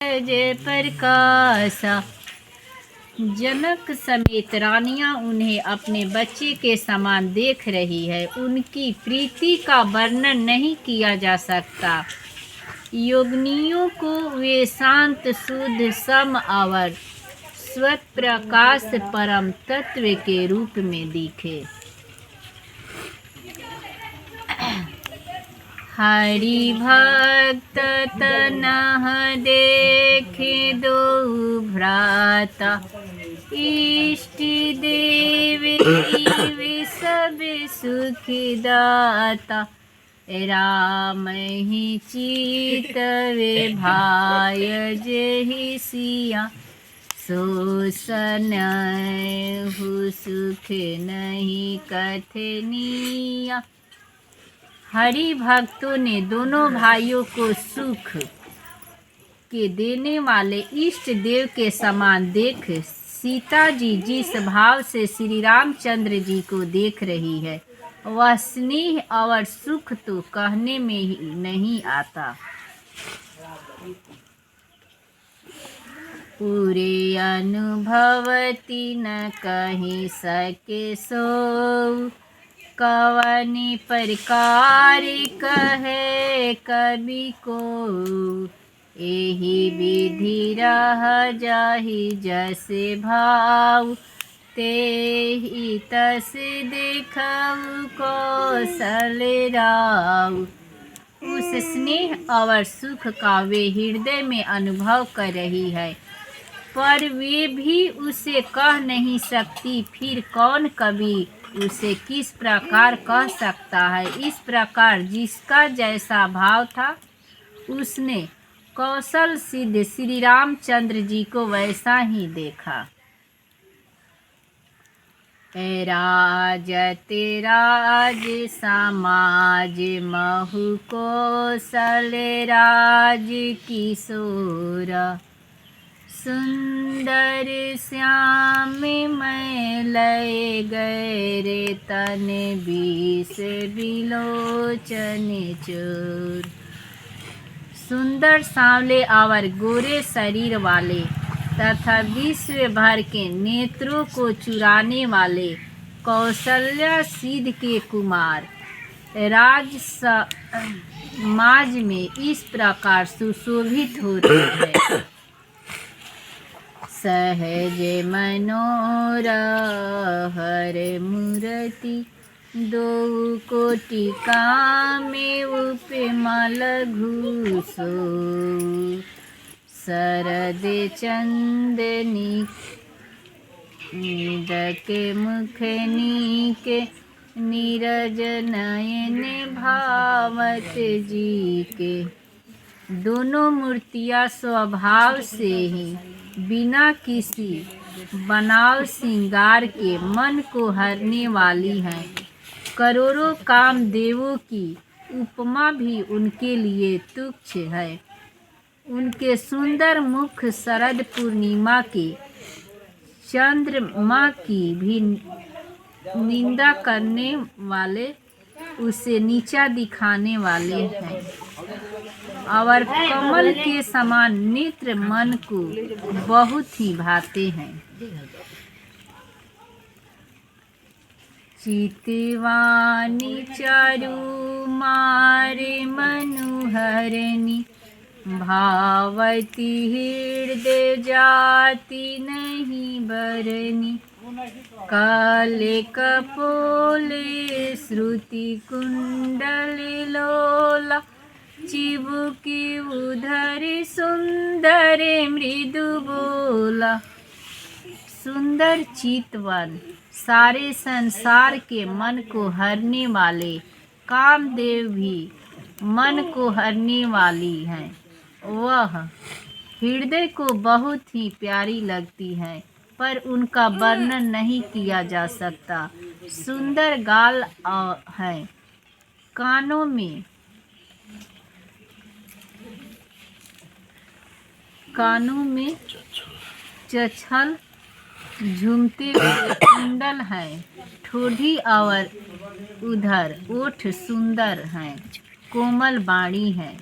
जय प्रकाशा। जनक समेत रानियां उन्हें अपने बच्चे के समान देख रही है। उनकी प्रीति का वर्णन नहीं किया जा सकता। योगिनियों को वे शांत, शुद्ध, सम और स्वत प्रकाश परम तत्व के रूप में दिखे। हरि भक्त तनह देखे दो भ्राता, इष्ट देव सब सुखी दाता। राम ही चितवे भाय जहि सिया, सो सनहु सुख नहीं कथनिया। हरि भक्तों ने दोनों भाइयों को सुख के देने वाले इष्ट देव के समान देख सीता जी जिस भाव से श्री रामचंद्र जी को देख रही है, वह स्नेह और सुख तो कहने में ही नहीं आता। पूरे अनुभवती न कहीं सके सो, कवनी प्रकार कहे कवि को। एहि विधि रह जाहि जैसे भाव, तेहि तस देखऊ कौशल राव। उस स्नेह और सुख का वे हृदय में अनुभव कर रही है, पर वे भी उसे कह नहीं सकती। फिर कौन कवि उसे किस प्रकार कह सकता है। इस प्रकार जिसका जैसा भाव था, उसने कौशल सिद्ध श्री रामचंद्र जी को वैसा ही देखा। राजते राज समाज महु कौशल राज किशोर, सुंदर श्याम मैं लय गैरे तन बीस बिलोचन चोर। सुंदर सांवले और गोरे शरीर वाले तथा विश्व भर के नेत्रों को चुराने वाले कौशल्या सिद्ध के कुमार राज समाज में इस प्रकार सुशोभित हो रहे हैं। सहज मनोरहर मूर्ति, दो कोटि कामे उपमा लघु सो। शरद चंदनी के मुखनी के, नीरज नयन भावत जी के। दोनों मूर्तियां स्वभाव से ही बिना किसी बनाव श्रृंगार के मन को हरने वाली हैं। करोड़ों कामदेवों की उपमा भी उनके लिए तुच्छ है। उनके सुंदर मुख शरद पूर्णिमा के चंद्रमा की भी निंदा करने वाले, उसे नीचा दिखाने वाले हैं। और कमल के समान नेत्र मन को बहुत ही भाते हैं। चितवानी चारु मारे मनुहरनी, भावती हृदय जाति नहीं बरनी। काले कपोले श्रुति कुंडल लोला, चिबुकी उधर सुंदर मृदु बोला। सुंदर चितवन सारे संसार के मन को हरने वाले कामदेव भी मन को हरने वाली हैं। वह हृदय को बहुत ही प्यारी लगती है, पर उनका वर्णन नहीं किया जा सकता। सुंदर गाल है, कानों में चछल झूमते हुए कुंडल हैं। ठोड़ी और उधर ओठ सुंदर हैं, कोमल बाणी है।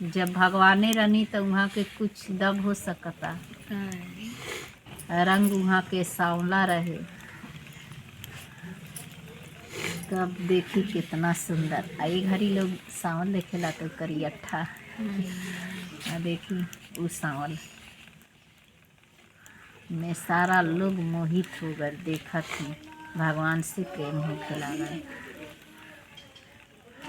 जब भगवाने रनी तो वहाँ के कुछ दब हो सकता। रंग वहाँ के सांवला रहे, तब देखी कितना सुंदर। आई घड़ी लोग सांवल देखेला तो करियठा, देखी वो सांवल में सारा लोग मोहित हो गए, देखा थी भगवान से प्रेम होके लागल।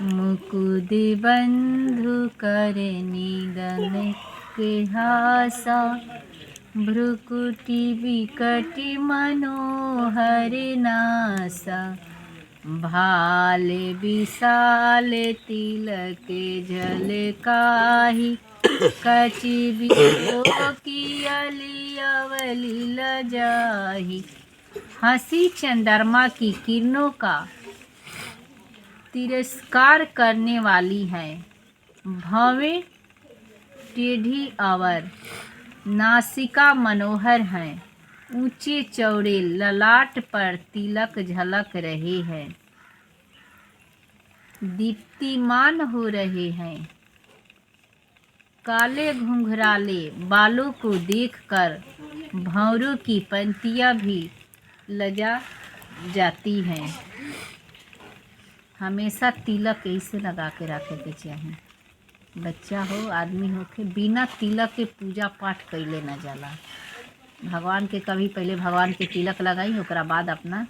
मुकुद बंधु करे निगन के हासा, भ्रुकुटी विकटी मनोहर नासा, भाल विशाल तिलक झलकाहि, कचि की अवली लजाहि। हंसी चंद्रमा की किरणों का तिरस्कार करने वाली है, भवें टेढ़ी अवर, नासिका मनोहर है, ऊंचे चौड़े ललाट पर तिलक झलक रहे हैं, दीप्तिमान हो रहे हैं। काले घुंघराले बालों को देखकर भंवरों की पंक्तियां भी लजा जाती हैं। हमेशा तिलक ऐसे लगा के रखे के चाहिए, बच्चा हो आदमी हो के बिना तिलक के पूजा पाठ कैले न जाला। भगवान के कभी पहले भगवान के तिलक लगाई, ओकरा बाद अपना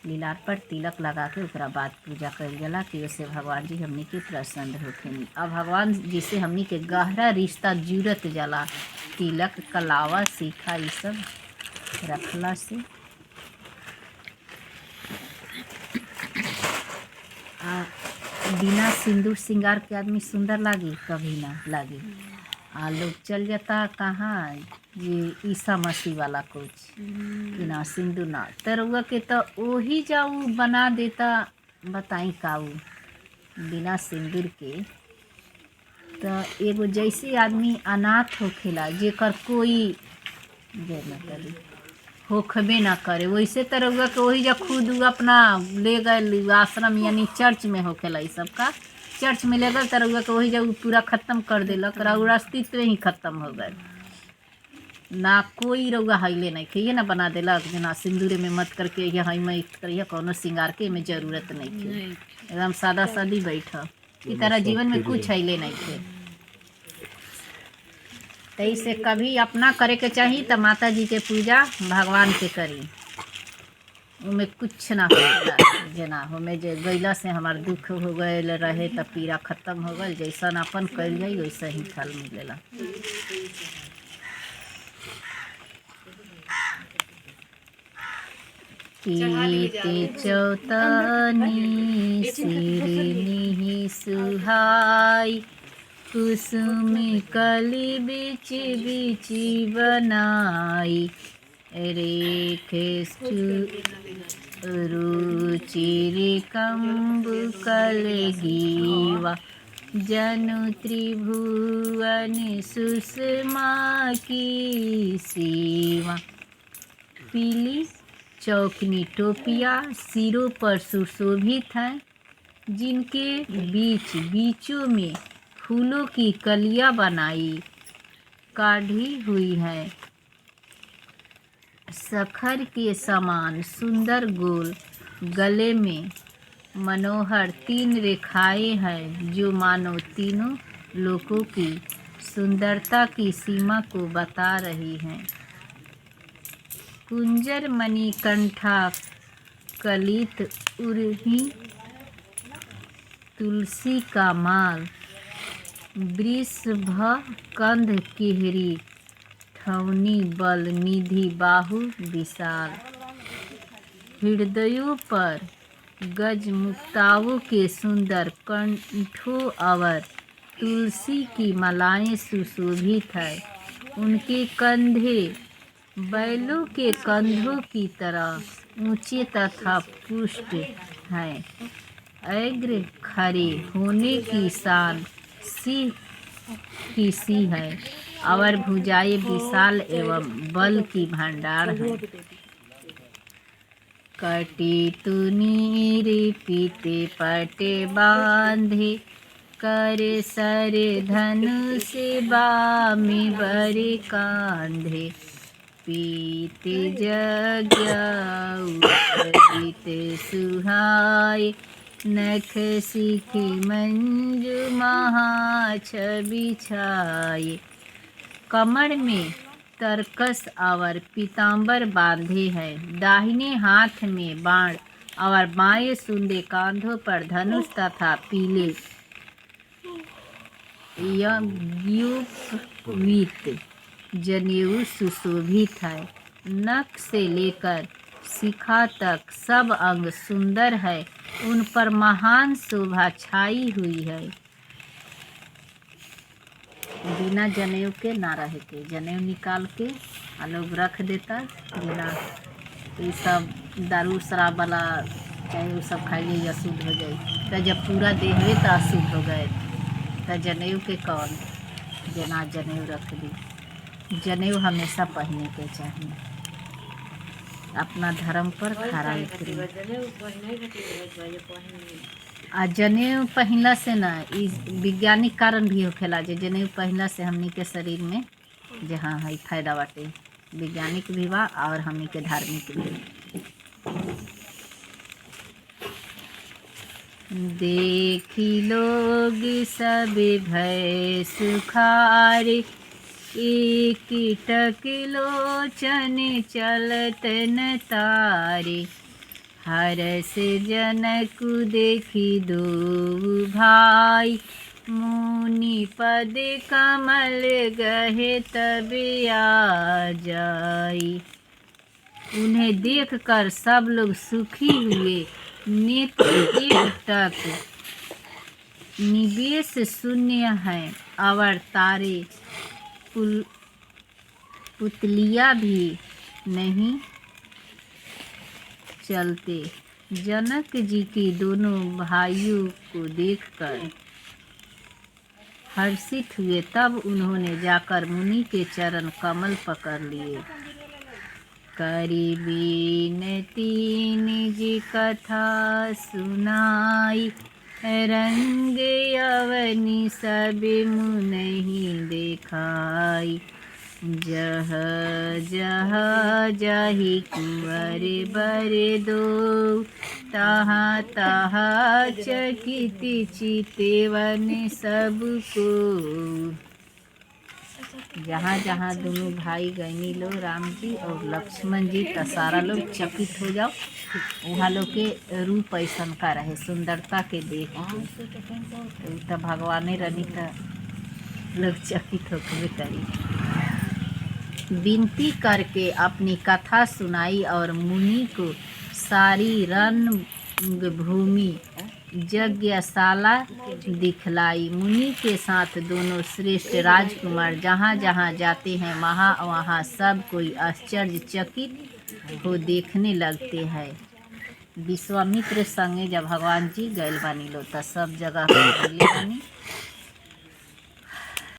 लीलार पर तिलक लगा के ओकरा बाद पूजा कइल जाला कि उससे भगवान जी हमनी के प्रसन्न होखेनी। अब भगवान जी से हमनी के गहरा रिश्ता जुड़त जाला तिलक, कलावा, सीखा ये सब रखला से। बिना सिंदूर श्रृंगार के आदमी सुंदर लागी कभी ना लागी। लोग चल जाता कहाँ ये ईसा मसीह वाला कुछ कि ना सिंदूर ना तरुआ के तो वही जाऊ बना देता, बताई काऊ बिना सिंदूर के। तो एगो जैसे आदमी अनाथ होखेला जेकर कोई जय माता दी होखबे ना करे, वैसे तरुआ के वही जा खुद अपना ले गए आश्रम यानी चर्च में होखेला। इस सब का चर्च में ले गए तरुआ के वही जब पूरा ख़त्म कर देलक, रउआ अस्तित्व ही ख़त्म हो गए। ना कोई रउआ हईले नहीं खे, ये ना बना देलक जना सिंदूरे में मत करके ये हई मत करिए, कोनो श्रृंगार के में ज़रूरत नहीं खे, एकदम सादा सादी बैठ ई तरह जीवन में कुछ हईले नहीं खे। तैसे कभी अपना करे के चाहिए तो माता जी के पूजा भगवान के करी, उमें कुछ ना होता जना हमें जे गैला से हमार दुख हो गए रहे तो पीड़ा खत्म हो गई, जैसा अपन कल जाई वैसा ही फल मिलेला। पीते चौतनी सिरनी सुहाई, कुसुम कली बिच बिच बनाई, रेखे रुचिर कंबु कलगीवा, जनु त्रिभुवन सुषमा की सीमा। पीली चौकनी टोपिया सिरों पर सुशोभित हैं, जिनके बीचों में फूलों की कलियां बनाई काढ़ी हुई हैं। सखर के समान सुंदर गोल गले में मनोहर 3 रेखाएं हैं, जो मानो तीनों लोकों की सुंदरता की सीमा को बता रही हैं। कुंजर मणिकंठा कलित उर्ही, तुलसी का माल, वृषभ कंध केहरी, ठौनी बल निधि बाहु विशाल। हृदयों पर गज मुक्ताओं के सुंदर कंठों अवर, तुलसी की मालाएं सुशोभित है। उनके कंधे बैलों के कंधों की तरह ऊंचे तथा पुष्ट हैं। अग्र खड़े होने की शान सिंह की सी है, और भुजाएं विशाल एवं बल की भंडार है। कटी तुनीर पीते पटे बांधे, कर सर धनुष बामी बरे कांधे पीते जग्या उपरित सुहाय नख सिखी मंजू महाछ बिछाए। कमर में तरकस और पीताम्बर बांधे है, दाहिने हाथ में बाण और बाएं सुंदे कांधों पर धनुष तथा पीले युगयुक्त जनेऊ सुशोभित है। नख से लेकर शिखा तक सब अंग सुंदर है, उन पर महान शोभा छाई हुई है। बिना जनेऊ के ना रहे के जनेऊ निकाल के लोग रख देता। बिना ये सब दारू शराब वाला चाहे वो सब खाइए अशुद्ध हो जाए, तो जब पूरा देहवे तो अशुद्ध हो गए, तो जनेऊ के कौन बिना जनेऊ रख दी। जनेऊ हमेशा पहनने के चाहिए, अपना धर्म पर खरा उतरी। आ जनेऊ पहनला से ना वैज्ञानिक कारण भी होखेला, जे जनेऊ पहनला से हमनी के शरीर में जहाँ है फायदा बाटे, वैज्ञानिक भी बा और हमनी के धार्मिक भी। देखी लोग सब भय सुखारे एक टक लोचन चलत न तारे। हरस जनक देखी दो भाई मुनि पद कमल गहे तब आ जाई। उन्हें देखकर सब लोग सुखी हुए, नेत्र एक टक निवेश शून्य है और तारे पुतलियाँ भी नहीं चलते। जनक जी की दोनों भाइयों को देखकर हर्षित हुए, तब उन्होंने जाकर मुनि के चरण कमल पकड़ लिए। करी बिनती निज कथा सुनाई, रंग अवनि सब मुनहि देखाई। जह जह जाहि कुंवर बर दो, तहाँ तहाँ चकित चितवन सबको। जहाँ जहाँ दोनों भाई गैनी लोग राम जी और लक्ष्मण जी का सारा लोग चकित हो जाओ। वहाँ लोग के रूप ऐसन का रहे, सुंदरता के देख तो भगवाने रनी का लोग चकित होकर करी। विनती करके अपनी कथा सुनाई और मुनि को सारी रणभूमि यज्ञशाला दिखलाई। मुनि के साथ दोनों श्रेष्ठ राजकुमार जहाँ जहाँ जाते हैं वहाँ सब कोई आश्चर्यचकित हो देखने लगते हैं। विश्वामित्र संगे जब भगवान जी गए बानी लो तो सब जगह बानी